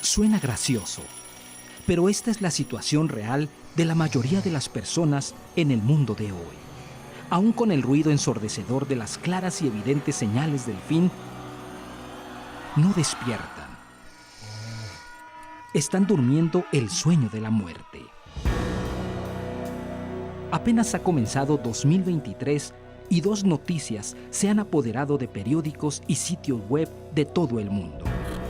Suena gracioso, pero esta es la situación real de la mayoría de las personas en el mundo de hoy. Aún con el ruido ensordecedor de las claras y evidentes señales del fin, no despiertan. Están durmiendo el sueño de la muerte. Apenas ha comenzado 2023 y dos noticias se han apoderado de periódicos y sitios web de todo el mundo.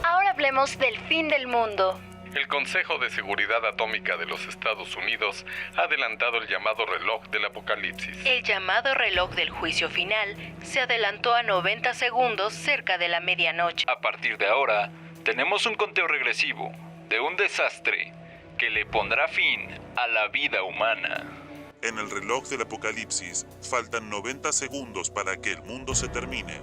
Ahora hablemos del fin del mundo. El Consejo de Seguridad Atómica de los Estados Unidos ha adelantado el llamado reloj del apocalipsis. El llamado reloj del juicio final se adelantó a 90 segundos cerca de la medianoche. A partir de ahora, tenemos un conteo regresivo de un desastre que le pondrá fin a la vida humana. En el reloj del apocalipsis, faltan 90 segundos para que el mundo se termine.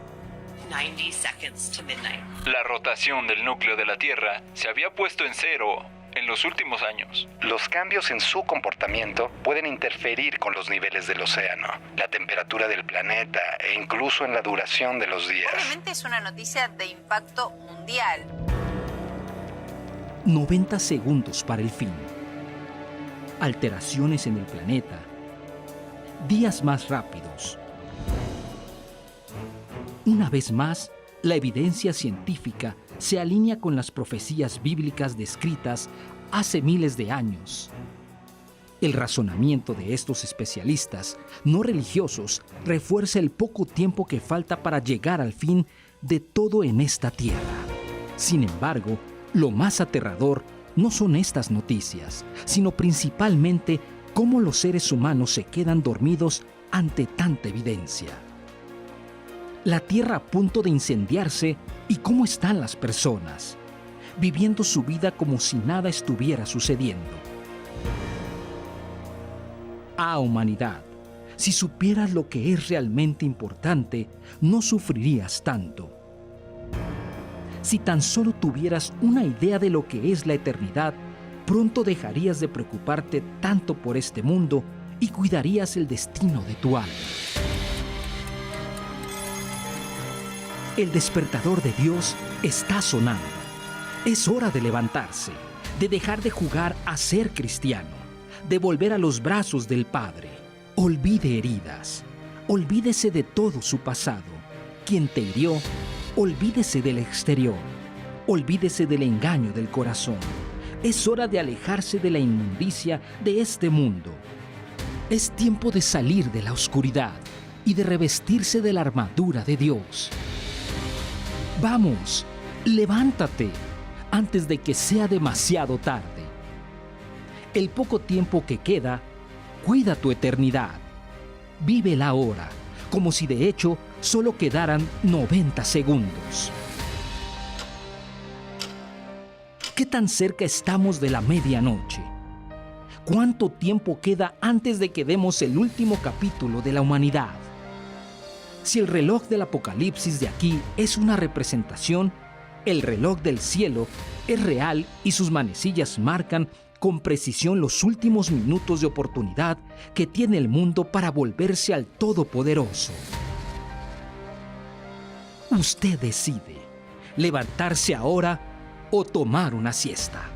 90 seconds to midnight. La rotación del núcleo de la Tierra se había puesto en cero en los últimos años. Los cambios en su comportamiento pueden interferir con los niveles del océano, la temperatura del planeta e incluso en la duración de los días. Obviamente es una noticia de impacto mundial. 90 segundos para el fin. Alteraciones en el planeta. Días más rápidos. Una vez más, la evidencia científica se alinea con las profecías bíblicas descritas hace miles de años. El razonamiento de estos especialistas no religiosos refuerza el poco tiempo que falta para llegar al fin de todo en esta tierra. Sin embargo, lo más aterrador no son estas noticias, sino principalmente cómo los seres humanos se quedan dormidos ante tanta evidencia. La tierra a punto de incendiarse y cómo están las personas, viviendo su vida como si nada estuviera sucediendo. Ah, humanidad, si supieras lo que es realmente importante, no sufrirías tanto. Si tan solo tuvieras una idea de lo que es la eternidad, pronto dejarías de preocuparte tanto por este mundo y cuidarías el destino de tu alma. El despertador de Dios está sonando. Es hora de levantarse, de dejar de jugar a ser cristiano, de volver a los brazos del Padre. Olvide heridas, olvídese de todo su pasado. Quien te hirió, olvídese del exterior, olvídese del engaño del corazón. Es hora de alejarse de la inmundicia de este mundo. Es tiempo de salir de la oscuridad y de revestirse de la armadura de Dios. Vamos, levántate antes de que sea demasiado tarde. El poco tiempo que queda, cuida tu eternidad. Vívela ahora, como si de hecho solo quedaran 90 segundos. ¿Qué tan cerca estamos de la medianoche? ¿Cuánto tiempo queda antes de que demos el último capítulo de la humanidad? Si el reloj del apocalipsis de aquí es una representación, el reloj del cielo es real y sus manecillas marcan con precisión los últimos minutos de oportunidad que tiene el mundo para volverse al Todopoderoso. Usted decide levantarse ahora o tomar una siesta.